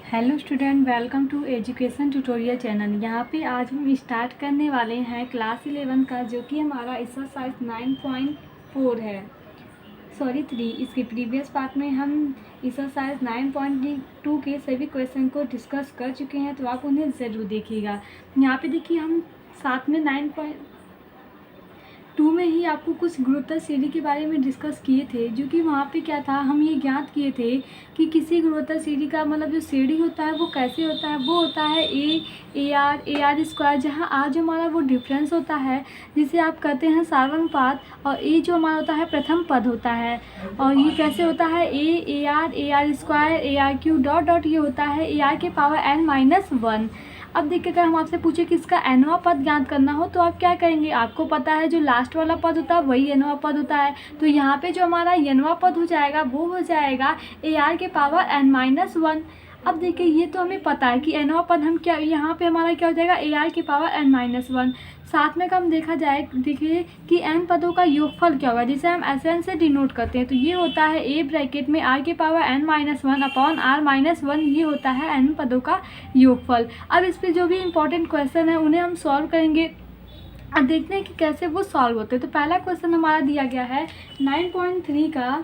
Hello student, welcome to education tutorial channel. यहाँ पे आज हम स्टार्ट करने वाले हैं क्लास 11 का, जो कि हमारा एक्सरसाइज 9.4 है, सॉरी 3। इसके प्रीवियस पार्ट में हम एक्सरसाइज 9.2 के सभी क्वेश्चन को डिस्कस कर चुके हैं, तो आप उन्हें ज़रूर देखिएगा। यहाँ पे देखिए, हम साथ में 9.2 में ही आपको कुछ गुरुत्वाकर्षण सीढ़ी के बारे में डिस्कस किए थे, जो कि वहाँ पे क्या था, हम ये ज्ञात किए थे कि किसी गुरुत्वाकर्षण सीढ़ी का मतलब जो सीढ़ी होता है वो कैसे होता है। वो होता है ए आर स्क्वायर, जहाँ आर जो हमारा वो डिफरेंस होता है, जिसे आप कहते हैं सार्वनुपात, और ए जो हमारा होता है प्रथम पद होता है। और ये कैसे होता है, A R square A R Q dot dot ये होता है ए आर के पावर n-1। अब देखिए, अगर हम आपसे पूछे कि इसका nवां पद ज्ञात करना हो तो आप क्या करेंगे। आपको पता है जो लास्ट वाला पद होता है वही nवां पद होता है, तो यहाँ पे जो हमारा nवां पद हो जाएगा वो हो जाएगा ए आर के पावर n-1। अब देखिए, ये तो हमें पता है कि nवां पद हम क्या, यहाँ पे हमारा क्या हो जाएगा ए आर के पावर n-1। साथ में कम देखा जाए, देखिए कि n पदों का योगफल क्या होगा, जिसे हम Sn से डिनोट करते हैं। तो ये होता है a ब्रैकेट में r के पावर n-1 अपॉन r-1, ये होता है n पदों का योगफल। अब इस पर जो भी इंपॉर्टेंट क्वेश्चन है उन्हें हम सॉल्व करेंगे। अब देखते हैं कि कैसे वो सॉल्व होते हैं। तो पहला क्वेश्चन हमारा दिया गया है 9.3 का।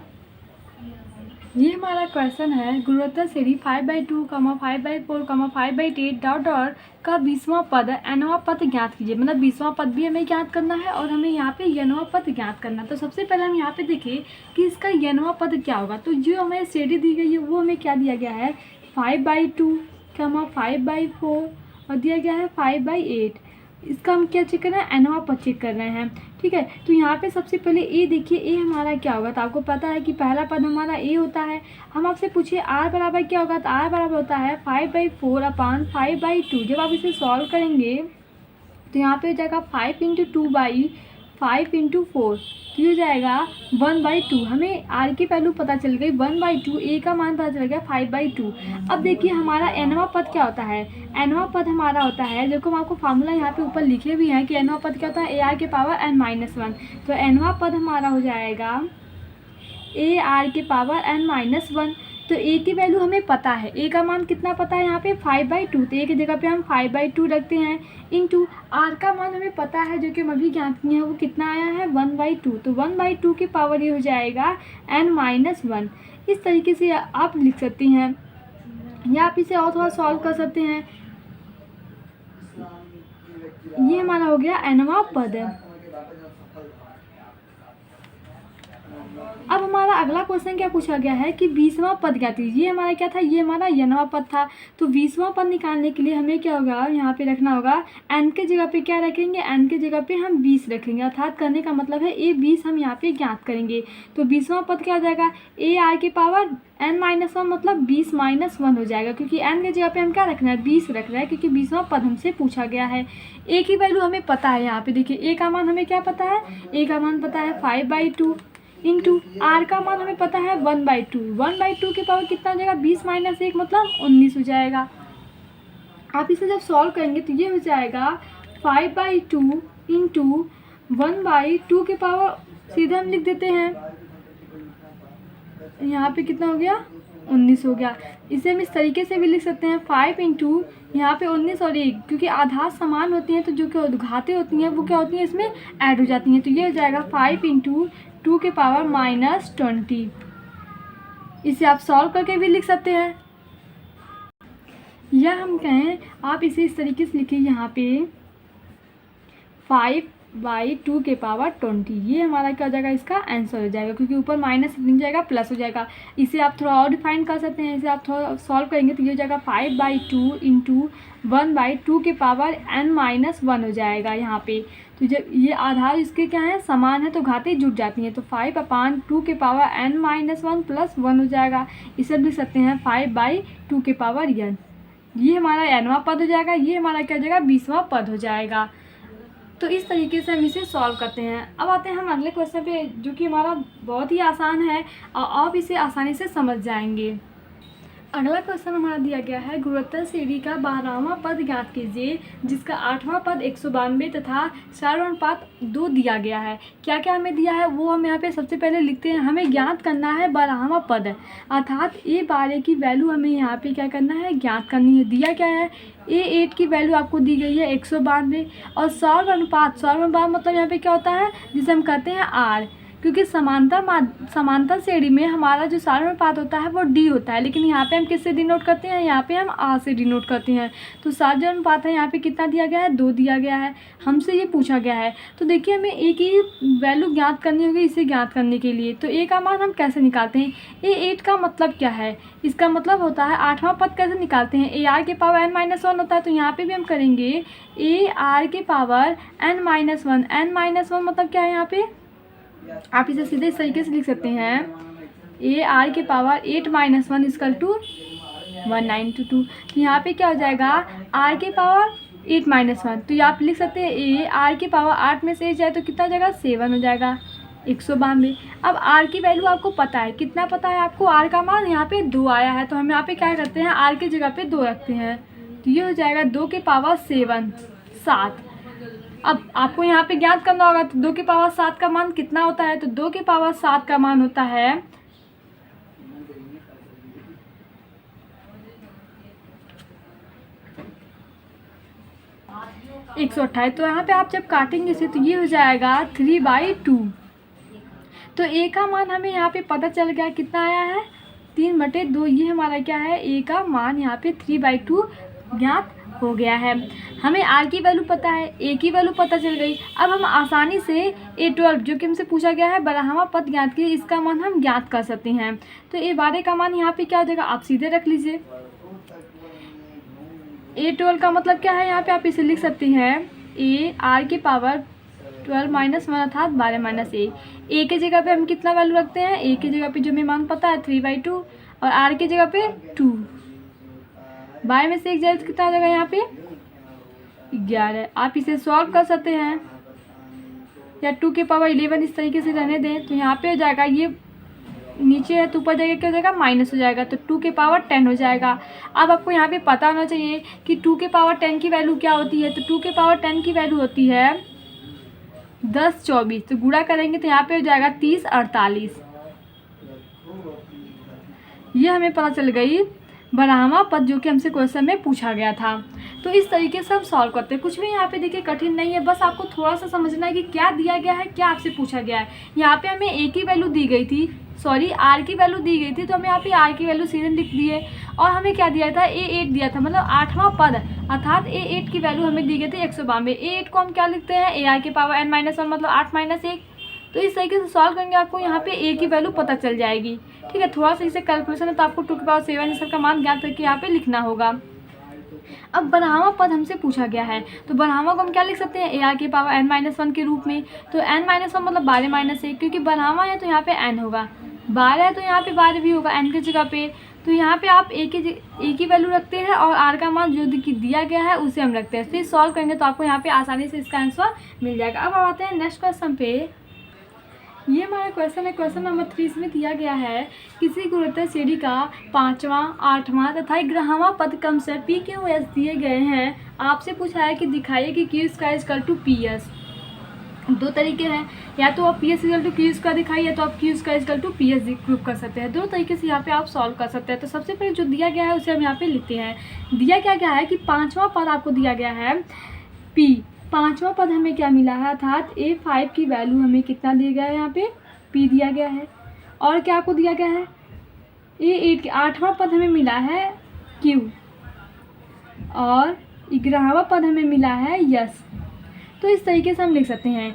ये हमारा क्वेश्चन है, गुरुत्वाकर्षण सीढ़ी 5/2, 5/4, 5/8 डॉट डॉट का 20वां पद nवां पद ज्ञात कीजिए। मतलब 20वां पद भी हमें ज्ञात करना है और हमें यहाँ पे nवां पद ज्ञात करना है। तो सबसे पहले हम यहाँ पे देखें कि इसका nवां पद क्या होगा। तो जो हमें सीढ़ी दी गई है वो हमें क्या दिया गया है, 5/2, 5/4 और दिया गया है 5/8। इसका हम क्या चेक कर रहे हैं, nवां पद चेक कर रहे हैं। ठीक है, तो यहाँ पे सबसे पहले ए देखिए, ए हमारा क्या होगा। तो आपको पता है कि पहला पद हमारा ए होता है। हम आपसे पूछिए आर बराबर क्या होगा, तो आर बराबर होता है 5/4 अपॉन 5/2। जब आप इसे सॉल्व करेंगे तो यहाँ पे हो जाएगा 5 × 2/5 × 4, तो ये हो जाएगा 1/2। हमें आर की वैल्यू पता चल गई 1/2, ए का मान पता चल गया 5/2। अब देखिए हमारा nवां पद क्या होता है। nवां पद हमारा होता है, जो कि हम आपको फार्मूला यहाँ पे ऊपर लिखे भी हैं कि nवां पद क्या होता है, ए आर के पावर n-1। तो nवां पद हमारा हो जाएगा ए आर के पावर n-1। तो ए की वैल्यू हमें पता है, ए का मान कितना पता है यहाँ पे 5/2, तो ए की जगह पे हम 5/2 रखते हैं। इंटू आर का मान हमें पता है, जो कि हम अभी ज्ञात किए हैं, वो कितना आया है 1/2। तो 1/2 की पावर ये हो जाएगा n-1। इस तरीके से आप लिख सकती हैं, या आप इसे और थोड़ा सॉल्व कर सकते हैं। ये हमारा हो गया nवां पद है। अब हमारा अगला क्वेश्चन क्या पूछा गया है कि 20वां पद क्या थी। ये हमारा क्या था, ये हमारा nवां पद था। तो 20वां पद निकालने के लिए हमें क्या होगा, यहाँ पे रखना होगा n के जगह पे क्या रखेंगे, n के जगह पे हम 20 रखेंगे। अर्थात करने का मतलब है ए 20 हम यहाँ पे ज्ञात करेंगे। तो 20वां पद क्या हो जाएगा, ए आर के पावर n-1, मतलब 20 - 1 हो जाएगा, क्योंकि n के जगह पे हम क्या रखना है, 20 रख रहे हैं, क्योंकि 20वां पद हमसे पूछा गया है। ए की वैल्यू हमें पता है, यहाँ पे देखिए ए का मान हमें क्या पता है, ए का मान पता है 5/2 इंटू आर का मान हमें पता है 1/2। 1/2 के पावर कितना हो जाएगा, 20 - 1 मतलब 19 हो जाएगा। आप इसे जब सॉल्व करेंगे तो ये हो जाएगा 5/2 इंटू 1/2 के पावर सीधे हम लिख देते हैं, यहाँ पे कितना हो गया, 19 हो गया। इसे हम इस तरीके से भी लिख सकते हैं, 5 इंटू यहाँ पे 19 और 1, क्योंकि आधार समान होती हैं तो जो कि घातें होती हैं वो क्या होती हैं, इसमें ऐड हो जाती हैं। तो ये हो जाएगा 5 × 2 के पावर -20। इसे आप सॉल्व करके भी लिख सकते हैं, या हम कहें आप इसे इस तरीके से लिखिए, यहाँ पे 5/2 के पावर 20। ये हमारा क्या हो जाएगा, इसका आंसर हो जाएगा, क्योंकि ऊपर माइनस नहीं जाएगा प्लस हो जाएगा। इसे आप थोड़ा और डिफाइन कर सकते हैं, इसे आप थोड़ा सॉल्व करेंगे तो ये हो जाएगा 5/2 इंटू 1/2 के पावर n-1 हो जाएगा यहाँ पे। तो जब ये आधार इसके क्या है, समान है, तो घातें जुट जाती हैं। तो 5/2 के पावर n-1 प्लस 1 हो जाएगा। इसे लिख सकते हैं 5/2 के पावर n। ये हमारा nवां पद हो जाएगा, ये हमारा क्या हो जाएगा, 20वां पद हो जाएगा। तो इस तरीके से हम इसे सॉल्व करते हैं। अब आते हैं हम अगले क्वेश्चन पे, जो कि हमारा बहुत ही आसान है और आप इसे आसानी से समझ जाएंगे। अगला क्वेश्चन हमारा दिया गया है, गुणोत्तर श्रेणी का 12वां पद ज्ञात कीजिए जिसका 8वां पद 192 तथा सार्वनुपात 2 दिया गया है। क्या क्या हमें दिया है वो हम यहाँ पे सबसे पहले लिखते हैं। हमें ज्ञात करना है 12वां पद, अर्थात A12 की वैल्यू हमें यहाँ पे क्या करना है, ज्ञात करनी है। दिया क्या है, A8 की वैल्यू आपको दी गई है 192 और सार्वनुपात मतलब यहाँ पे क्या होता है, जिसे हम कहते हैं R, क्योंकि समांतर श्रेणी में हमारा जो सार्वनुपात होता है वो D होता है, लेकिन यहाँ पे हम किससे डिनोट करते हैं, यहाँ पे हम R से डिनोट करते हैं। तो सार्वनुपात है यहाँ पे कितना दिया गया है, 2 दिया गया है, हमसे ये पूछा गया है। तो देखिए हमें A की वैल्यू ज्ञात करनी होगी इसे ज्ञात करने के लिए। तो A का मान हम कैसे निकालते हैं, A8 का मतलब क्या है, इसका मतलब होता है 8वां पद कैसे निकालते हैं, AR के पावर n-1 होता है। तो यहाँ पर भी हम करेंगे AR के पावर n-1, n-1 मतलब क्या है, यहाँ पे आप इसे सीधे इस तरीके से लिख सकते हैं, AR के पावर 8-1 इक्वल टू 1922। तो यहाँ पे क्या हो जाएगा, R के पावर 8-1, तो यहाँ आप लिख सकते हैं AR के पावर 8 में से जाए तो कितना हो जाएगा, 7 हो जाएगा, 192। अब R की वैल्यू आपको पता है, कितना पता है आपको, R का मान यहाँ पे 2 आया है, तो हम यहाँ पे क्या करते हैं, R की जगह पे 2 रखते हैं। तो ये हो जाएगा 2 के पावर 7। अब आपको यहाँ पे ज्ञात करना होगा, तो 2 के पावर 7 का मान कितना होता है, तो 2 के पावर 7 का मान होता है 128। तो यहाँ पे आप जब काटेंगे इसे तो ये हो जाएगा 3/2। तो A का मान हमें यहाँ पे पता चल गया, कितना आया है, 3/2। ये हमारा क्या है, A का मान यहाँ पे 3/2 ज्ञात हो गया है। हमें R की वैल्यू पता है, A की वैल्यू पता चल गई। अब हम आसानी से A12 जो कि हमसे पूछा गया है 12वां पद ज्ञात कीजिए, इसका मान हम ज्ञात कर सकते हैं। तो A12 का मान यहाँ पे क्या हो जाएगा, आप सीधे रख लीजिए। A12 का मतलब क्या है, यहाँ पे आप इसे लिख सकते हैं AR के पावर 12-1 अर्थात 12-1। A के जगह पे हम कितना वैल्यू रखते हैं, A की जगह पे जो हमें मान पता है 3/2 और R की जगह पे 2। 12 में से 1 जाए तो कितना हो जाएगा, यहाँ पे 11। आप इसे सॉल्व कर सकते हैं या 2 के पावर 11 इस तरीके से रहने दें। तो यहाँ पे हो जाएगा, ये नीचे है तो ऊपर जाएगा क्या हो जाएगा, माइनस हो जाएगा, तो 2 के पावर 10 हो जाएगा। अब आपको यहाँ पे पता होना चाहिए कि 2 के पावर 10 की वैल्यू क्या होती है। तो 2 के पावर 10 की वैल्यू होती है 10-24। तो गुणा करेंगे तो यहाँ पे हो जाएगा 30-48। ये हमें पता चल गई 12वां पद जो कि हमसे क्वेश्चन में पूछा गया था। तो इस तरीके से हम सॉल्व करते हैं। कुछ भी यहाँ पे देखिए कठिन नहीं है, बस आपको थोड़ा सा समझना है कि क्या दिया गया है, क्या आपसे पूछा गया है। यहाँ पे हमें A की वैल्यू दी गई थी, सॉरी R की वैल्यू दी गई थी, तो हमें यहाँ पे R की वैल्यू सीधे लिख दिए। और हमें क्या दिया था, A8 दिया था, मतलब 8वां पद अर्थात A8 की वैल्यू हमें दी गई थी 192। A8 को हम क्या लिखते हैं, AR के पावर n-1 मतलब 8-1। तो इस तरीके से सॉल्व करेंगे, आपको यहाँ पे A की वैल्यू पता चल जाएगी। ठीक है, थोड़ा सा इसे कैलकुलेशन है तो आपको 2 के पावर 7 इस का मान ज्ञात करके यहाँ पे लिखना होगा। अब 12वां पद हमसे पूछा गया है, तो 12वां को हम क्या लिख सकते हैं, AR के पावर n-1 के रूप में। तो n-1 मतलब 12-1, क्योंकि 12वां है तो यहाँ पे n होगा, 12 है तो यहाँ पे 12 भी होगा n की जगह पे। तो यहाँ पे आप A की वैल्यू रखते हैं और R का मान जो दिया गया है उसे हम रखते हैं। फिर सॉल्व करेंगे तो आपको यहाँ पे आसानी से इसका आंसर मिल जाएगा। अब आते हैं नेक्स्ट क्वेश्चन पे। ये हमारा क्वेश्चन है, क्वेश्चन नंबर 3। इसमें दिया गया है, किसी गुणोत्तर श्रेणी का 5वां, 8वां तथा 11वां पद क्रमशः PQS दिए गए हैं। आपसे पूछा है कि दिखाइए कि Q² = PS। 2 तरीके हैं, या तो आप PS = Q² दिखाइए, या तो आप Q² = PS प्रूव कर सकते हैं। 2 तरीके से यहाँ पे आप सॉल्व कर सकते हैं। तो सबसे पहले जो दिया गया है उसे हम यहाँ पे लिखते हैं। दिया क्या गया है कि 5वां पद आपको दिया गया है P। 5वां पद हमें क्या मिला है, अर्थात A5 की वैल्यू हमें कितना दिया गया है, यहाँ पे P दिया गया है। और क्या आपको दिया गया है, A8 8वां पद हमें मिला है Q और 11वां पद हमें मिला है S। तो इस तरीके से हम लिख सकते हैं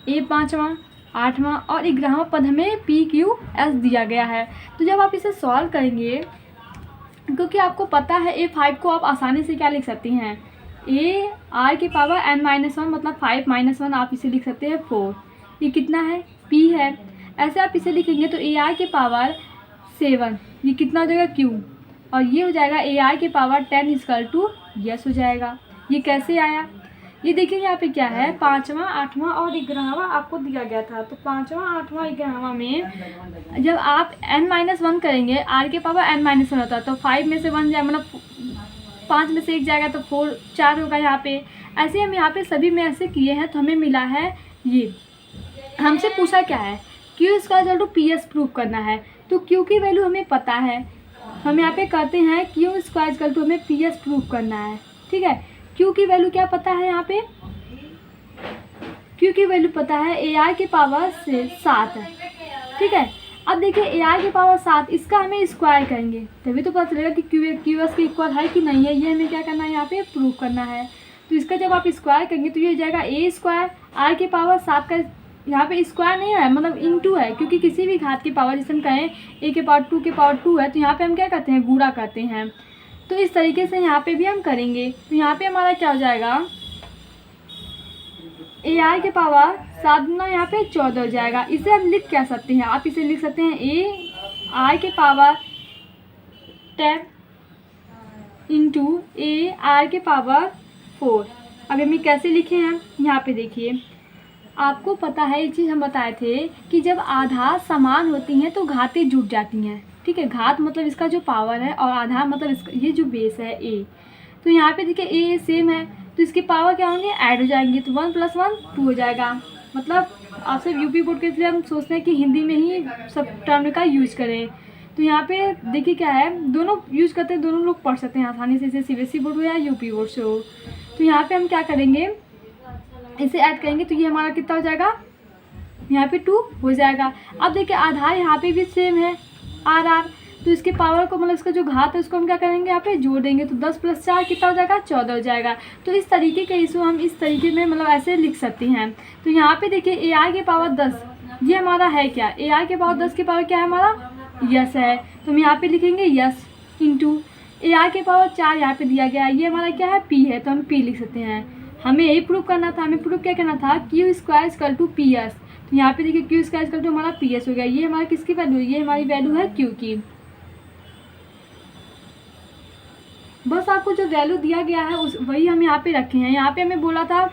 A 5वां, 8वां और 11वां पद हमें PQS दिया गया है। तो जब आप इसे सॉल्व करेंगे, क्योंकि आपको पता है A5 को आप आसानी से क्या लिख सकते हैं, AR के पावर n-1 मतलब 5-1 आप इसे लिख सकते हैं 4। ये कितना है, P है। ऐसे आप इसे लिखेंगे तो AR के पावर 7 ये कितना हो जाएगा, Q, और ये हो जाएगा AR के पावर 10 = S हो जाएगा। ये कैसे आया, ये देखिए यहाँ पे क्या है, 5वां 8वां और 11वां आपको दिया गया था। तो 5वां 8वां 11वां में जब आप n-1 करेंगे, r के पावर n-1 होता है, तो 5 में से 1 जाए, मतलब 5 में से 1 जाएगा तो 4 होगा यहाँ पे। ऐसे हम यहाँ पे सभी में ऐसे किए हैं, तो हमें मिला है ये। हमसे पूछा क्या है, Q square equal to P S prove करना है। तो क्यू की वैल्यू हमें पता है, हम यहाँ पे करते हैं क्यू स्क्वायर इक्वल टू हमें पी एस प्रूव करना है। ठीक है, क्यू की वैल्यू क्या पता है, यहाँ पे क्यू की वैल्यू पता है ए आर के पावर से 7 है। ठीक है, अब देखिए ए आर के पावर 7, इसका हमें स्क्वायर करेंगे तभी तो पता चलेगा कि क्यू एस के इक्वल है कि नहीं है। ये हमें क्या करना है, यहाँ पे प्रूव करना है। तो इसका जब आप स्क्वायर करेंगे तो ये हो जाएगा ए स्क्वायर, आर के पावर 7 का यहाँ पे स्क्वायर नहीं है, मतलब इनटू है, क्योंकि किसी भी घात की पावर, जैसे हम कहें ए के पावर 2 के पावर 2 है, तो यहाँ पे हम क्या करते हैं, गुणा करते हैं। तो इस तरीके से यहाँ पे भी हम करेंगे। तो यहाँ पे हमारा क्या हो जाएगा, ए आर के पावर 7 गुना यहाँ पे 14 हो जाएगा। इसे हम लिख क्या सकते हैं, आप इसे लिख सकते हैं ए आर के पावर 10 इंटू ए आर के पावर 4। अब हमें कैसे लिखे हैं, यहाँ पे देखिए, आपको पता है एक चीज़ हम बताए थे कि जब आधार समान होती हैं तो घातें जुट जाती हैं। ठीक है, घात मतलब इसका जो पावर है और आधार मतलब इसका ये जो बेस है ए। तो यहाँ पे देखिए ए सेम है, तो इसके पावर क्या होंगे, ऐड हो जाएंगे, तो 1 + 1 2 हो जाएगा। मतलब आप सब यूपी बोर्ड के, इसलिए हम सोचते हैं कि हिंदी में ही सब टर्म का यूज करें। तो यहाँ पे देखिए क्या है, दोनों यूज करते हैं, दोनों लोग पढ़ सकते हैं आसानी से, इसे सीबीएसई बोर्ड हो या यूपी बोर्ड से हो। तो यहाँ पे हम क्या करेंगे, इसे ऐड करेंगे तो ये हमारा कितना हो जाएगा, यहाँ पे 2 हो जाएगा। अब देखिए आधार यहाँ पे भी सेम है आर आर, तो इसके पावर को, मतलब इसका जो घात है उसको हम क्या करेंगे, यहाँ पे जोड़ देंगे, तो 10 + 4 कितना हो जाएगा, 14 हो जाएगा। तो इस तरीके के इशू हम इस तरीके में मतलब ऐसे लिख सकते हैं। तो यहाँ पे देखिए ए आर के पावर 10, ये हमारा है क्या, ए आर के पावर 10 के पावर क्या है हमारा, यस है। तो हम यहाँ पे लिखेंगे यस इंटू ए आर के पावर 4 यहाँ पे दिया गया है, ये हमारा क्या है, पी है, तो हम पी लिख सकते हैं। हमें यही प्रूव करना था, हमें प्रूव क्या करना था, Q square equal to P S. तो यहाँ पे देखिए क्यू स्क्वायर इक्वल टू हमारा पी एस हो गया। ये हमारा किसकी वैल्यू है, ये हमारी वैल्यू है क्यू की। बस आपको जो वैल्यू दिया गया है उस वही हम यहाँ पे रखे हैं। यहाँ पे हमें बोला था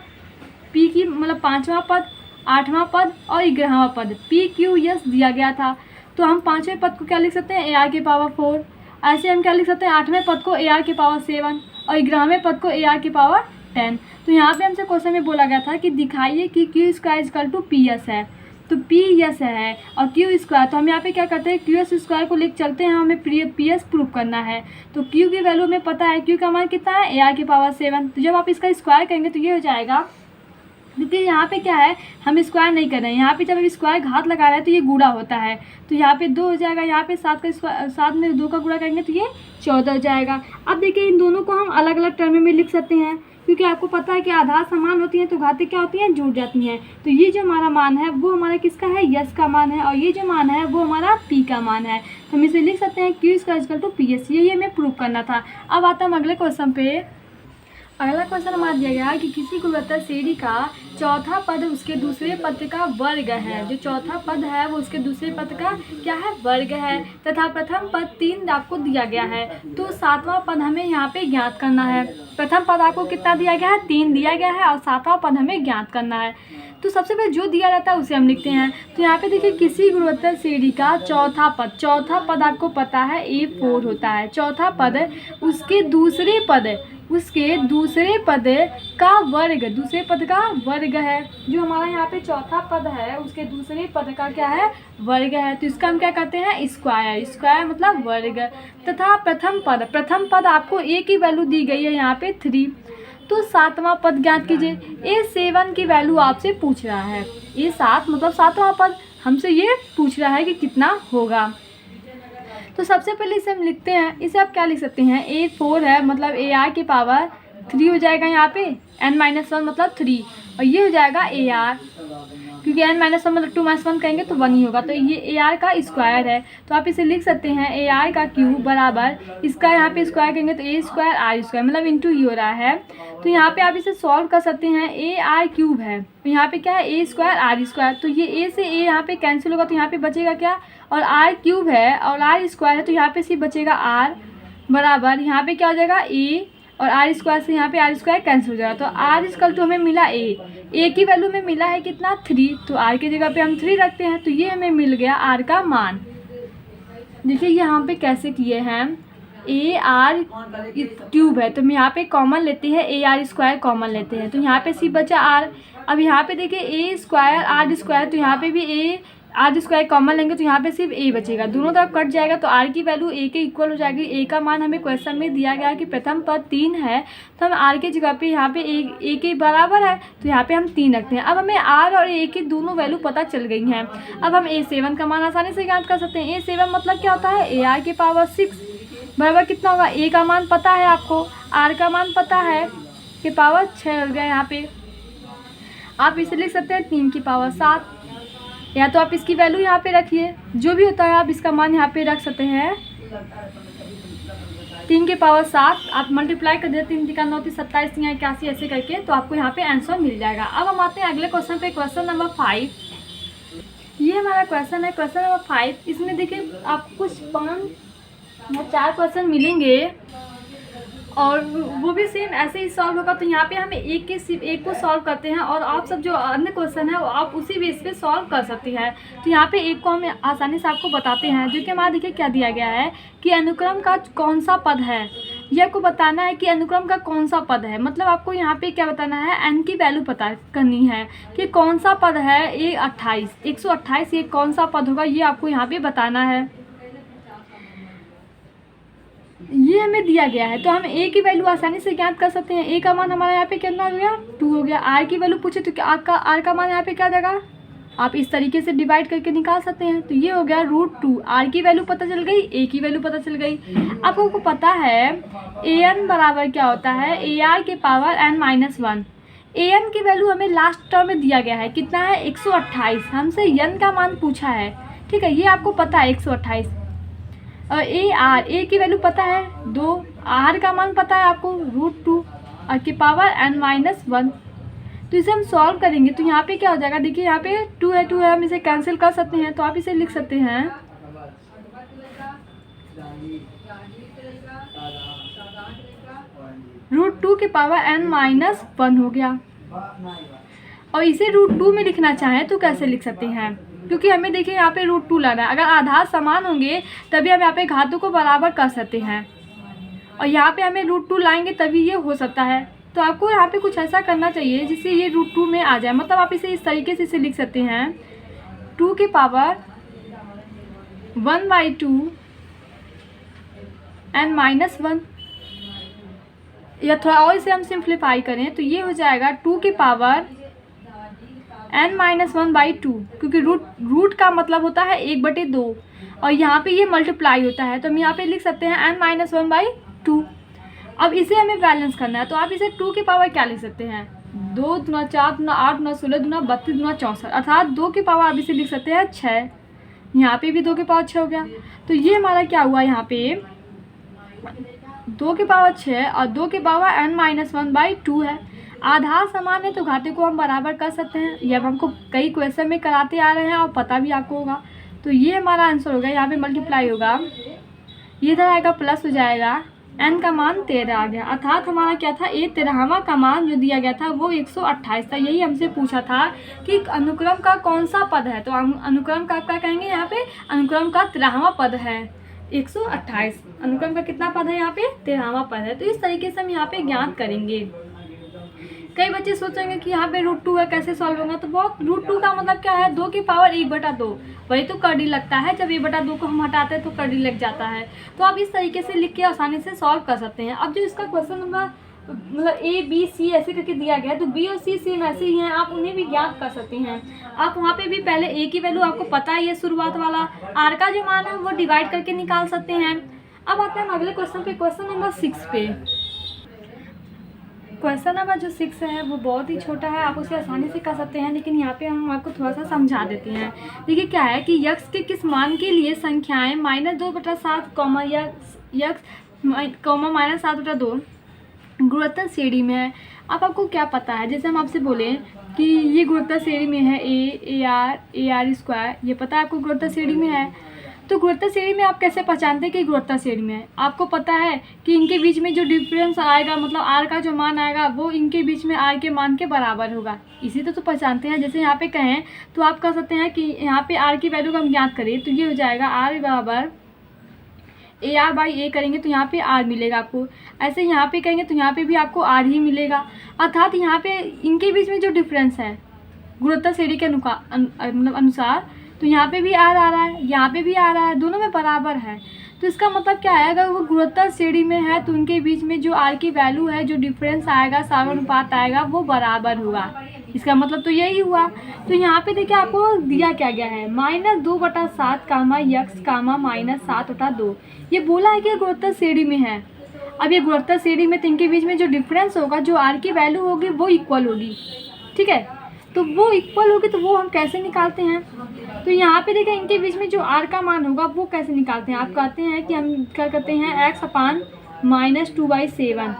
पी की, मतलब 5वां पद, 8वां पद और 11वां पद, पी क्यू एस दिया गया था। तो हम 5वें पद को क्या लिख सकते हैं, ए आर के पावर 4। ऐसे हम क्या लिख सकते हैं, 8वें पद को ए आर के पावर 7 और 11वें पद को ए आर के पावर 10। तो यहाँ पे हमसे क्वेश्चन में बोला गया था कि दिखाइए कि Q square equal to P S है। तो पी एस है और क्यू स्क्वायर, तो हम यहाँ पे क्या करते हैं, क्यू एस स्क्वायर को लेकर चलते हैं, हमें पी एस प्रूव करना है। तो क्यू की वैल्यू हमें पता है, क्यू का मान कितना है, ए आर के पावर 7। तो जब आप इसका स्क्वायर करेंगे तो ये हो जाएगा, क्योंकि यहाँ पे क्या है, हम स्क्वायर नहीं कर रहे हैं, यहाँ पे जब हम स्क्वायर घात लगा रहे हैं तो ये गुणा होता है। तो यहाँ पे 2 हो जाएगा, यहाँ पे 7 का स्क्वायर, 7 में 2 का गुणा करेंगे तो ये 14 हो जाएगा। अब देखिए इन दोनों को हम अलग अलग टर्म में लिख सकते हैं, क्योंकि आपको पता है कि आधार समान होती हैं तो घातें क्या होती हैं, जुड़ जाती हैं। तो ये जो हमारा मान है वो हमारा किसका है, यस का मान है, और ये जो मान है वो हमारा पी का मान है। तो हम इसे लिख सकते हैं Q square equal to P S. ये हमें प्रूव करना था। अब आता हम अगले क्वेश्चन पे। अगला क्वेश्चन हमारा दिया गया कि किसी गुणोत्तर श्रेणी का चौथा पद उसके दूसरे पद का वर्ग है। जो चौथा पद है वो उसके दूसरे पद का क्या है, वर्ग है, तथा प्रथम पद 3 आपको दिया गया है। तो 7वां पद हमें यहाँ पे ज्ञात करना है। प्रथम पद आपको कितना दिया गया है, 3 दिया गया है, और 7वां पद हमें ज्ञात करना है। तो सबसे पहले जो दिया रहता है उसे हम लिखते हैं। तो यहाँ पे देखिए किसी गुणोत्तर श्रेणी का चौथा पद आपको पता है A4 होता है। चौथा पद उसके दूसरे पद का वर्ग, दूसरे पद का वर्ग है। जो हमारा यहाँ पे चौथा पद है उसके दूसरे पद का क्या है, वर्ग है। तो इसका हम क्या करते हैं, स्क्वायर मतलब वर्ग। तथा प्रथम पद आपको A की वैल्यू दी गई है यहाँ पे 3। तो 7वां पद ज्ञात कीजिए। A7 की वैल्यू आपसे पूछ रहा है, A7 मतलब 7वां पद हमसे ये पूछ रहा है कि कितना होगा। तो सबसे पहले इसे हम लिखते हैं। इसे आप क्या लिख सकते हैं, A4 है मतलब AR के पावर 3 हो जाएगा यहाँ पे, n-1 मतलब 3, और ये हो जाएगा AR, क्योंकि n-1 मतलब 2 - 1 कहेंगे तो 1 ही होगा। तो ये AR का स्क्वायर है। तो आप इसे लिख सकते हैं AR का क्यूब बराबर, इसका यहाँ पे स्क्वायर करेंगे तो A² R² मतलब इंटू ये हो रहा है। तो यहाँ पे आप इसे सॉल्व कर सकते हैं। AR क्यूब है तो यहाँ पे क्या है, A² R²। तो ये A से A यहाँ पे कैंसिल होगा, तो यहाँ पे बचेगा क्या, और R क्यूब है और R² है तो यहाँ पे सिर्फ बचेगा R बराबर, यहाँ पे क्या हो जाएगा और आर स्क्वायर से यहाँ पे आर स्क्वायर कैंसिल हो जाएगा। तो आर इक्वल टू हमें मिला ए की वैल्यू में मिला है कितना 3, तो आर की जगह पे हम 3 रखते हैं, तो ये हमें मिल गया आर का मान। देखिए यहाँ पे कैसे किए हैं, ए आर क्यूब है तो हम यहाँ पे कॉमन लेते हैं, ए आर स्क्वायर कॉमन लेते हैं, तो यहाँ पे सिर्फ बचा आर। अब यहाँ पे देखिए ए स्क्वायर आर स्क्वायर, तो यहाँ पे भी ए आर स्क्वायर कॉमन लेंगे तो यहाँ पे सिर्फ ए बचेगा, दोनों तरफ कट जाएगा तो आर की वैल्यू ए के इक्वल हो जाएगी। ए का मान हमें क्वेश्चन में दिया गया कि प्रथम पद 3 है, तो हम आर की जगह पे यहाँ पे ए के बराबर है तो यहाँ पे हम 3 रखते हैं। अब हमें आर और ए की दोनों वैल्यू पता चल गई हैं। अब हम A7 का मान आसानी से ज्ञात कर सकते हैं। A7 मतलब क्या होता है, ए आर के पावर 6 बराबर कितना होगा, ए का मान पता है आपको, आर का मान पता है के पावर 6 हो गया। यहाँ पे आप इसे लिख सकते हैं 3 की पावर 7, या तो आप इसकी वैल्यू यहाँ पे रखिए, जो भी होता है आप इसका मान यहाँ पे रख सकते हैं। 3 की पावर 7 आप मल्टीप्लाई कर देते, 3 9 27 3 81 ऐसे करके, तो आपको यहाँ पे आंसर मिल जाएगा। अब हम आते हैं अगले क्वेश्चन पे, क्वेश्चन नंबर 5। ये हमारा क्वेश्चन है, क्वेश्चन नंबर 5। इसमें देखिए आपको कुछ 5 या 4 क्वेश्चन मिलेंगे और वो भी सेम ऐसे ही सॉल्व होगा। तो यहाँ पे हमें एक को सॉल्व करते हैं और आप सब जो अन्य क्वेश्चन है वो आप उसी बेस पे सॉल्व कर सकती हैं। तो यहाँ पे एक को हम आसानी से आपको बताते हैं, जो कि हमारा देखिए क्या दिया गया है कि अनुक्रम का कौन सा पद है। ये आपको बताना है कि अनुक्रम का कौन सा पद है, मतलब आपको यहाँ पे क्या बताना है, एन की वैल्यू पता करनी है कि कौन सा पद है। 128 ये कौन सा पद होगा, ये आपको यहाँ पे बताना है। ये हमें दिया गया है तो हम ए की वैल्यू आसानी से ज्ञात कर सकते हैं। ए का मान हमारा यहाँ पे कितना हो गया, 2 हो गया। आर की वैल्यू पूछे तो आर का मान यहाँ पे क्या जाएगा, आप इस तरीके से डिवाइड करके निकाल सकते हैं। तो ये हो गया √2। आर की वैल्यू पता चल गई, ए की वैल्यू पता चल गई। आपको पता है ए एन बराबर क्या होता है, ए आर के पावर n-1। ए एन की वैल्यू हमें लास्ट टर्म में दिया गया है, कितना है 128। हमसे एन का मान पूछा है, ठीक है, ये आपको पता है 128। और ए की वैल्यू पता है 2, आर का मान पता है आपको √2 और की पावर n-1। तो इसे हम सॉल्व करेंगे तो यहाँ पे क्या हो जाएगा, देखिए यहाँ पे 2 है हम इसे कैंसिल कर सकते हैं, तो आप इसे लिख सकते हैं √2 के पावर n-1 हो गया। और इसे √2 में लिखना चाहें तो कैसे लिख सकते हैं, क्योंकि हमें देखिए यहाँ पे √2 लाना है। अगर आधार समान होंगे तभी हम यहाँ पे घातों को बराबर कर सकते हैं, और यहाँ पे हमें √2 लाएंगे तभी ये हो सकता है। तो आपको यहाँ पे कुछ ऐसा करना चाहिए जिससे ये √2 में आ जाए, मतलब आप इसे इस तरीके से इसे लिख सकते हैं 2 की पावर 1/2 n-1, या थोड़ा और इसे हम सिंप्लीफाई करें तो ये हो जाएगा 2 की पावर n-1/2, क्योंकि रूट का मतलब होता है 1/2 और यहाँ पे ये मल्टीप्लाई होता है, तो हम यहाँ पे लिख सकते हैं n-1/2। अब इसे हमें बैलेंस करना है, तो आप इसे 2 की पावर क्या लिख सकते हैं, 2 × 4 × 8 × 16 × 32 × 64, अर्थात 2 की पावर आप इसे लिख सकते हैं 6। यहाँ पे भी 2 की पावर 6 हो गया। तो ये हमारा क्या हुआ, यहाँ पे 2 की पावर 6 और 2 की पावर n-1/2 है। आधार समान है तो घाटे को हम बराबर कर सकते हैं, ये अब हमको कई क्वेश्चन में कराते आ रहे हैं और पता भी आपको होगा। तो ये हमारा आंसर होगा, यहाँ पे मल्टीप्लाई होगा, ये इधर आएगा प्लस हो जाएगा, n का मान 13 आ गया। अर्थात हमारा क्या था, 13वां का मान जो दिया गया था वो 128 था। यही हमसे पूछा था कि अनुक्रम का कौन सा पद है, तो अनुक्रम का आप क्या कहेंगे, यहाँ पे अनुक्रम का 13वां पद है 128। अनुक्रम का कितना पद है, यहाँ पे 13वां पद है। तो इस तरीके से हम यहाँ पे ज्ञात करेंगे। कई बच्चे सोचेंगे कि यहाँ पे √2 है कैसे सॉल्व होगा, तो बहुत √2 का मतलब क्या है, 2 की पावर 1/2, वही तो कर्डी लगता है। जब 1/2 को हम हटाते हैं तो कर्डी लग जाता है। तो आप इस तरीके से लिख के आसानी से सॉल्व कर सकते हैं। अब जो इसका क्वेश्चन नंबर मतलब A B C ऐसे करके दिया गया है, तो B और C सेम ऐसे ही हैं, आप उन्हें भी ज्ञात कर सकते हैं। आप वहाँ पे भी पहले A की वैल्यू आपको पता ही है शुरुआत वाला, R का जो मान है वो डिवाइड करके निकाल सकते हैं। अब आते हैं अगले क्वेश्चन पे, क्वेश्चन नंबर 6 पे। क्वेश्चन नंबर जो 6 है वो बहुत ही छोटा है, आप उसे आसानी से कर सकते हैं, लेकिन यहाँ पे हम आपको थोड़ा सा समझा देते हैं। देखिए क्या है कि यक्स के किस मान के लिए संख्याएं -2/7 -7/2 गुणोत्तर श्रेणी में है। अब आपको क्या पता है, जैसे हम आपसे बोले कि ये गुणोत्तर श्रेणी में है, ए आर स्क्वायर, ये पता है आपको गुणोत्तर श्रेणी में है। तो गुणोत्तर श्रेणी में आप कैसे पहचानते हैं कि गुणोत्तर श्रेणी में है? आपको पता है कि इनके बीच में जो डिफरेंस आएगा, मतलब आर का जो मान आएगा वो इनके बीच में आर के मान के बराबर होगा, इसी तो पहचानते हैं। जैसे यहाँ पे कहें तो आप कह सकते हैं कि यहाँ पे आर की वैल्यू का हम ज्ञात करें तो ये हो जाएगा आर बराबर ए आर बाई ए करेंगे तो यहाँ पे आर मिलेगा आपको। ऐसे यहाँ पे करेंगे तो यहाँ पे भी आपको आर ही मिलेगा। अर्थात यहाँ पे इनके बीच में जो डिफरेंस है गुणोत्तर श्रेणी के मतलब अनुसार, तो यहाँ पे भी आर आ रहा है, यहाँ पे भी आ रहा है, दोनों में बराबर है। तो इसका मतलब क्या है, अगर वो गुणोत्तर श्रेणी में है तो उनके बीच में जो आर की वैल्यू है, जो डिफरेंस आएगा, समानुपात आएगा, वो बराबर होगा। इसका मतलब तो यही हुआ। तो यहाँ पे देखिए आपको दिया क्या गया है, -2/7 कामा यक्स कामा -7/2। ये बोला है कि गुणोत्तर श्रेणी में है। अब ये गुणोत्तर श्रेणी में तो इनके बीच में जो डिफरेंस होगा, जो आर की वैल्यू होगी वो इक्वल होगी, ठीक है। तो वो इक्वल होगी तो वो हम कैसे निकालते हैं, तो यहाँ पे देखिए इनके बीच में जो आर का मान होगा वो कैसे निकालते हैं। आप कहते हैं कि हम क्या करते हैं x/-2/7,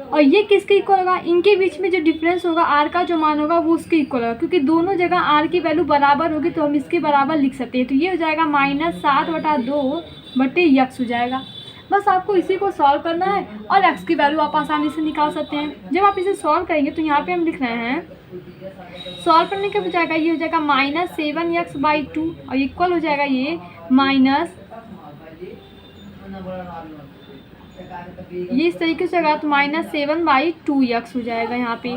और ये किसके इक्वल होगा, इनके बीच में जो डिफरेंस होगा आर का जो मान होगा वो उसके इक्वल होगा, क्योंकि दोनों जगह आर की वैल्यू बराबर होगी तो हम इसके बराबर लिख सकते हैं। तो ये हो जाएगा -7/2/x हो जाएगा। बस आपको इसी को सॉल्व करना है और x की वैल्यू आप आसानी से निकाल सकते हैं। जब आप इसे सॉल्व करेंगे तो यहाँ पे हम लिख रहे हैं, सॉल्व करने के बजाय ये हो जाएगा -7x/2 और इक्वल हो जाएगा ये ये इस तरीके से होगा तो -7/2x हो जाएगा। यहाँ पे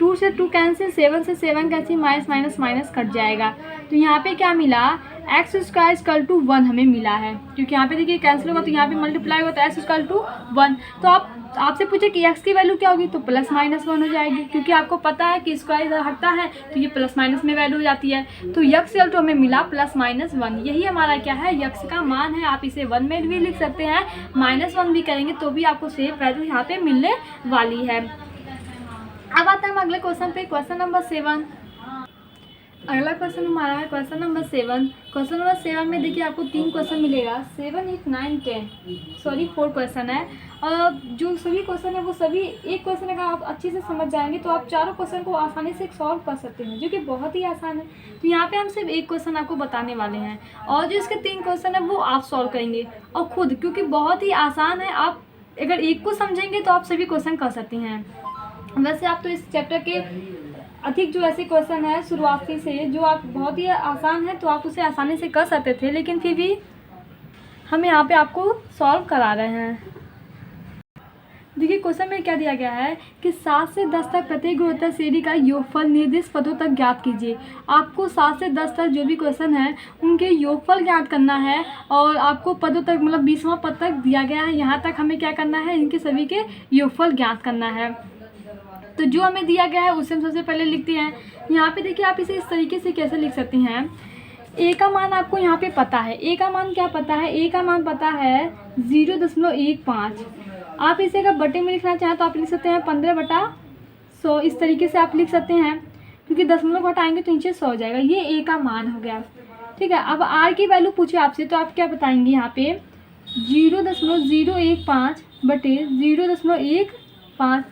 2 से 2 कैंसिल, 7 से 7 कैंसिल, माइनस कट जाएगा। तो यहाँ पे क्या मिला, x² 1 हमें मिला है, क्योंकि यहाँ पे देखिए कैंसिल होगा तो यहाँ पे मल्टीप्लाई होगा तो x² 1। तो आपसे पूछे कि x की वैल्यू क्या होगी, तो +-1 हो जाएगी, क्योंकि आपको पता है कि स्क्वायर इधर हटता है तो ये +- में वैल्यू हो जाती है। तो x इक्वल टू हमें मिला +-1, यही हमारा क्या है, x का मान है। आप इसे 1 में भी लिख सकते हैं, -1 भी करेंगे तो भी आपको सेम वैल्यू यहाँ पे मिलने वाली है। अब आता है हम अगले क्वेश्चन पे, क्वेश्चन नंबर 7। अगला क्वेश्चन हमारा है क्वेश्चन नंबर 7। क्वेश्चन नंबर 7 में देखिए आपको 3 क्वेश्चन मिलेगा, 7, 8, 9, 10, सॉरी 4 क्वेश्चन है। और जो सभी क्वेश्चन है वो सभी एक क्वेश्चन अगर आप अच्छे से समझ जाएंगे तो आप चारों क्वेश्चन को आसानी से सॉल्व कर सकते हैं, जो कि बहुत ही आसान है। तो यहाँ पे हम सिर्फ एक क्वेश्चन आपको बताने वाले हैं और जो इसके 3 क्वेश्चन है वो आप सॉल्व करेंगे और खुद, क्योंकि बहुत ही आसान है। आप अगर एक को समझेंगे तो आप सभी क्वेश्चन कर सकते हैं। वैसे आप तो इस चैप्टर के अधिक जो ऐसे क्वेश्चन है शुरुआती से जो आप बहुत ही आसान है तो आप उसे आसानी से कर सकते थे, लेकिन फिर भी हम यहाँ पे आपको सॉल्व करा रहे हैं। देखिए क्वेश्चन में क्या दिया गया है कि 7 से 10 तक प्रत्येक गुणोत्तर श्रेणी का योगफल निर्दिष्ट पदों तक ज्ञात कीजिए। आपको 7 से 10 तक जो भी क्वेश्चन है उनके योगफल ज्ञात करना है और आपको पदों तक मतलब 20वां पद तक दिया गया है, यहाँ तक हमें क्या करना है, इनके सभी के योगफल ज्ञात करना है। तो जो हमें दिया गया है उसे हम सबसे पहले लिखते हैं। यहाँ पे देखिए आप इसे इस तरीके से कैसे लिख सकते हैं, ए का मान आपको यहाँ पे पता है, ए का मान क्या पता है, ए का मान पता है 0.15। आप इसे अगर बटे में लिखना चाहें तो आप लिख सकते हैं 15/100, इस तरीके से आप लिख सकते हैं, क्योंकि दशमलव घटाएंगे तो नीचे 100 हो जाएगा। ये ए का मान हो गया, ठीक है। अब आर की वैल्यू पूछे आपसे तो आप क्या बताएंगे, यहाँ पे 0.015 बटे 0.15,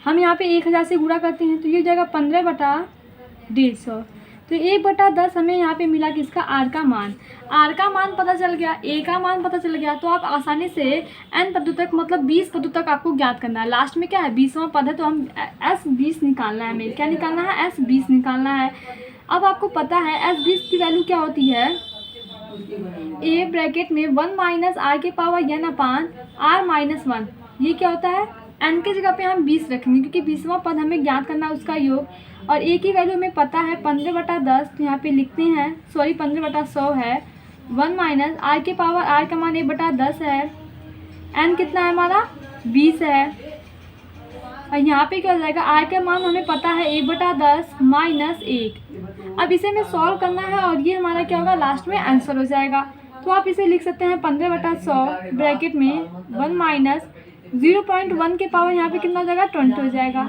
हम यहाँ पे 1000 से गुणा करते हैं तो ये हो जाएगा 15/150। तो 1/10 हमें यहाँ पे मिला किसका, आर का मान। आर का मान पता चल गया, ए का मान पता चल गया, तो आप आसानी से n पदों तक मतलब 20 पदों तक आपको ज्ञात करना है। लास्ट में क्या है, 20वां पद है तो हम S20 निकालना है, हमें क्या निकालना है, S20 निकालना है। अब आपको पता है S20 की वैल्यू क्या होती है, ए ब्रैकेट में 1 - r के पावर n/r-1, ये क्या होता है, n के जगह पे हम 20 रखेंगे क्योंकि 20वां पद हमें ज्ञात करना है उसका योग। और ए की वैल्यू हमें पता है 15/10, तो यहाँ पे लिखते हैं, सॉरी 15/100 है। 1 - r के पावर r का मान 1/10 है, n कितना है हमारा 20 है। और यहाँ पे क्या हो जाएगा, r का मान हमें पता है 1/10 - 1। अब इसे हमें सॉल्व करना है और ये हमारा क्या होगा, लास्ट में आंसर हो जाएगा। तो आप इसे लिख सकते हैं 15/100 ब्रैकेट में 1 - 0.1 के पावर यहाँ पे कितना हो जाएगा, 20 हो जाएगा।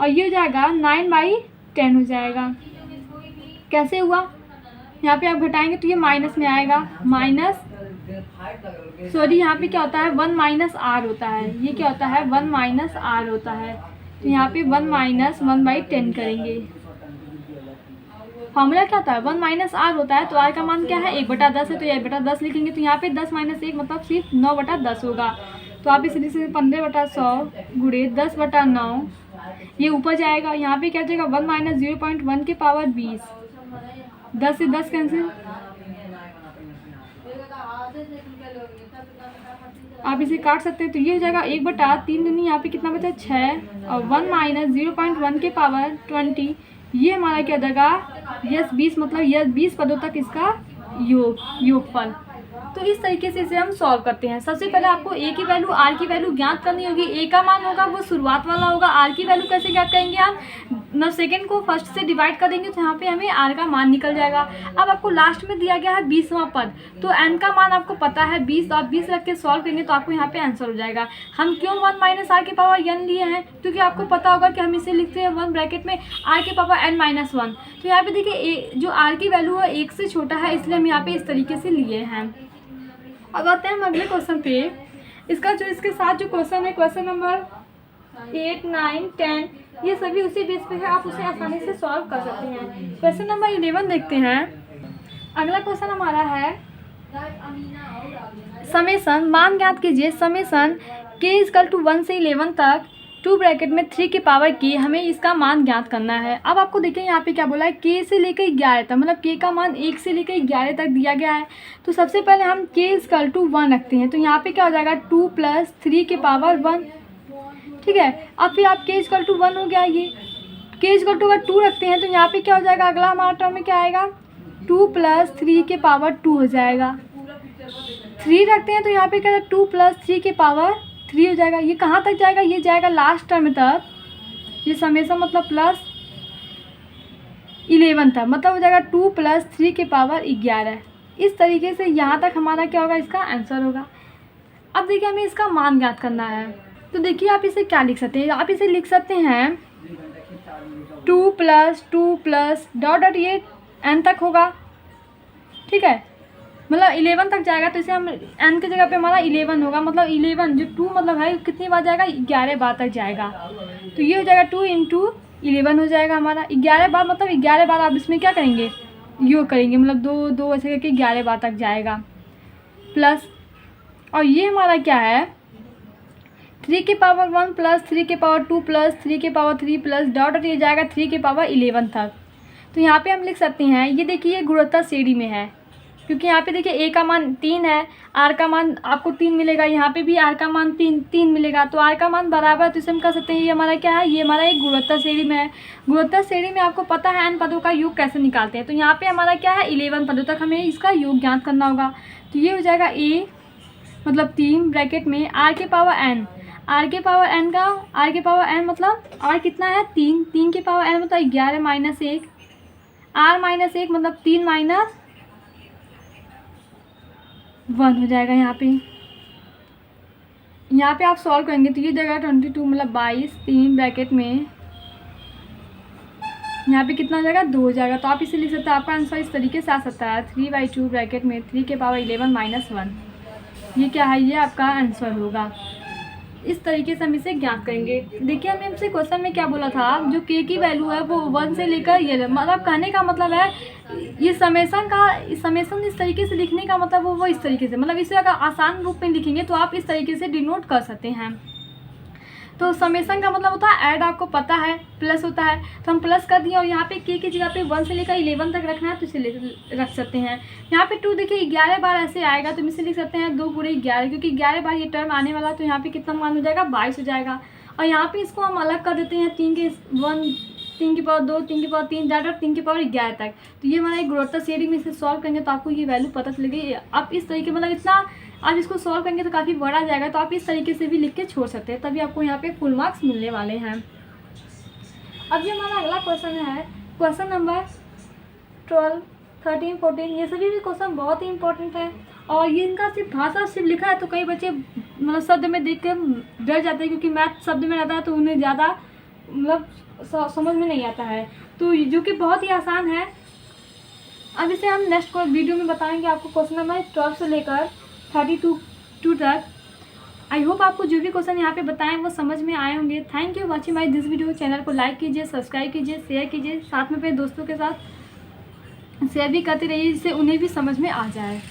और ये हो जाएगा 9/10 हो जाएगा। कैसे हुआ, यहाँ पे आप घटाएंगे तो ये माइनस में आएगा, सॉरी यहाँ पे क्या होता है 1 - r होता है, ये क्या होता है 1 - r होता है। तो यहाँ पे 1 - 1/10 करेंगे। फॉर्मूला क्या होता है 1 माइनस आर होता है। तो आर का मान क्या है 1/10 है, तो ये 1/10 लिखेंगे। तो यहाँ पे 10 माइनस 1 मतलब सिर्फ 9/10 होगा। तो आप इसे लिख सकते 15/100 गुणे 10/9, ये ऊपर जाएगा। यहाँ पे क्या जाएगा 1 माइनस 0.1 के पावर 20, 10 से 10 कैंसिल, आप इसे काट सकते हैं। तो ये हो जाएगा 1/3 दूनी, यहाँ पे कितना बचा 6, और 1 माइनस 0.1 के पावर 20, ये हमारा क्या जाएगा यस 20, मतलब यस 20 पदों तक इसका योगफल। तो इस तरीके से इसे हम सॉल्व करते हैं। सबसे पहले आपको ए की वैल्यू आर की वैल्यू ज्ञात करनी होगी। ए का मान होगा वो शुरुआत वाला होगा। आर की वैल्यू कैसे ज्ञात करेंगे हम, सेकेंड को फर्स्ट से डिवाइड कर देंगे तो यहाँ पे हमें आर का मान निकल जाएगा। अब आपको लास्ट में दिया गया है 20वां पद, तो एन का मान आपको पता है 20, तो आप 20 रख के सॉल्व करेंगे तो आपको यहाँ पे आंसर हो जाएगा। हम क्यों 1 माइनस आर के पावर एन लिए हैं, क्योंकि आपको पता होगा कि हम इसे लिखते हैं 1 ब्रैकेट में आर के पावर एन माइनस 1। तो यहाँ पे देखिए जो आर की वैल्यू है 1 से छोटा है, इसलिए हम यहाँ पे इस तरीके से लिए हैं। अब आते हैं हम अगले क्वेश्चन पे। इसका जो इसके साथ जो क्वेश्चन है, क्वेश्चन नंबर 8, 9, 10, ये सभी उसी बेस पे है, आप उसे आसानी से सॉल्व कर सकते हैं। क्वेश्चन नंबर 11 देखते हैं। अगला क्वेश्चन हमारा है समेसन, मान ज्ञात कीजिए समेसन k इक्वल टू 1 से 11 तक 2 ब्रैकेट में 3 की पावर k, हमें इसका मान ज्ञात करना है। अब आपको देखिए यहाँ पे क्या बोला है k से लेकर 11 तक, मतलब k का मान 1 से लेकर 11 तक दिया गया है। तो सबसे पहले हम k इक्वल टू 1 रखते हैं, तो यहाँ पे क्या हो जाएगा 2 प्लस 3 के पावर 1, ठीक है। अब फिर आप k इक्वल टू 1 हो गया, ये k इक्वल टू 2 रखते हैं, तो यहाँ पे क्या हो जाएगा अगला हमारा टर्म में क्या आएगा 2 प्लस 3 के पावर 2 हो जाएगा। 3 रखते हैं तो यहाँ पे क्या 2 प्लस 3 के पावर 3 हो जाएगा। ये कहाँ तक जाएगा, ये जाएगा लास्ट टर्म तक, ये समेसन मतलब प्लस 11 तक, मतलब हो जाएगा 2 प्लस 3 के पावर 11। इस तरीके से यहाँ तक हमारा क्या होगा, इसका आंसर होगा। अब देखिए हमें इसका मान ज्ञात करना है, तो देखिए आप इसे क्या लिख सकते हैं, आप इसे लिख सकते हैं 2 प्लस डॉट डॉट ये n तक होगा, ठीक है, मतलब 11 तक जाएगा। तो इसे हम n की जगह पे हमारा 11 होगा, मतलब 11 जो 2 मतलब है कितनी बार जाएगा 11 बार तक जाएगा। तो ये हो जाएगा 2 इंटू 11 हो जाएगा हमारा 11 बार, मतलब 11 बार आप इसमें क्या करेंगे योग करेंगे, मतलब 2 2 ऐसे करके 11 बार तक जाएगा प्लस। और ये हमारा क्या है 3 के पावर 1 प्लस 3 के पावर 2 प्लस 3 के पावर 3 प्लस डॉट ये जाएगा 3 के पावर 11 तक। तो यहाँ पे हम लिख सकते हैं, ये देखिए गुणोत्तर श्रेणी में है, क्योंकि यहाँ पे देखिए a का मान 3 है, r का मान आपको 3 मिलेगा, यहाँ पे भी r का मान 3 मिलेगा। तो r का मान बराबर, तो इसे हम कह सकते हैं ये हमारा क्या है, ये हमारा एक गुणोत्तर श्रेणी में है। गुणोत्तर श्रेणी में आपको पता है n पदों का योग कैसे निकालते हैं। तो यहाँ पे हमारा क्या है 11 पदों तक हमें इसका योग ज्ञात करना होगा। तो ये हो जाएगा a मतलब 3 ब्रैकेट में r के पावर n, r के पावर n का r के पावर n मतलब r कितना है 3, 3 के पावर n मतलब 11 माइनस 1, r माइनस 1 मतलब 3 माइनस 1 हो जाएगा। यहाँ पे आप सॉल्व करेंगे तो ये जाएगा 22 मतलब 22, 3 ब्रैकेट में यहाँ पे कितना हो जाएगा 2 हो जाएगा। तो आप इसे लिख सकते हैं, आपका आंसर इस तरीके से आ सकता है 3/2 ब्रैकेट में 3 के पावर 11 माइनस 1, ये क्या है, ये आपका आंसर होगा। इस तरीके से हम इसे ज्ञात करेंगे। देखिए हमने हमसे क्वेश्चन में क्या बोला था, जो k की वैल्यू है वो 1 से लेकर ये, मतलब कहने का मतलब है ये समेसन इस तरीके से लिखने का मतलब वो इस तरीके से, मतलब इसे अगर आसान रूप में लिखेंगे तो आप इस तरीके से डिनोट कर सकते हैं। तो समेसन का मतलब होता है ऐड, आपको पता है प्लस होता है, तो हम प्लस कर दिए। और यहाँ पे k की जगह पे 1 से लेकर 11 तक रखना है तो इसे रख सकते हैं। यहाँ पे 2 देखिए 11 बार ऐसे आएगा तो हम इसे लिख सकते हैं 2 गुणे 11, क्योंकि 11 बार ये टर्म आने वाला, तो यहाँ पे कितना मान हो जाएगा 22 हो जाएगा। और यहाँ पे इसको हम अलग कर देते हैं 3 के 1, 3 की पावर 2, 3 की पावर 3 डाटा 3 की पावर 11 तक। तो ये हमारा एक गुणोत्तर श्रेणी में इसे सॉल्व करेंगे तो आपको ये वैल्यू पता चलेगी। आप इस तरीके मतलब इतना आप इसको सॉल्व करेंगे तो काफ़ी बड़ा जाएगा, तो आप इस तरीके से भी लिख के छोड़ सकते हैं, तभी आपको यहाँ पे फुल मार्क्स मिलने वाले हैं। अब ये हमारा अगला क्वेश्चन है, क्वेश्चन नंबर 12, 13, 14, ये सभी भी क्वेश्चन बहुत ही इंपॉर्टेंट है। और ये इनका सिर्फ भाषा सिर्फ लिखा है तो कई बच्चे मतलब शब्द में देख कर डर जाते हैं, क्योंकि मैथ शब्द में रहता है तो उन्हें ज़्यादा मतलब समझ में नहीं आता है, तो जो कि बहुत ही आसान है। अब इसे हम नेक्स्ट वीडियो में बताएंगे आपको क्वेश्चन नंबर 12 से लेकर 32 तक। आई होप आपको जो भी क्वेश्चन यहाँ पे बताएं वो समझ में आए होंगे। Thank you watching my this video. Channel को लाइक कीजिए, सब्सक्राइब कीजिए, शेयर कीजिए, साथ में अपने दोस्तों के साथ शेयर भी करते रहिए जिससे उन्हें भी समझ में आ जाए।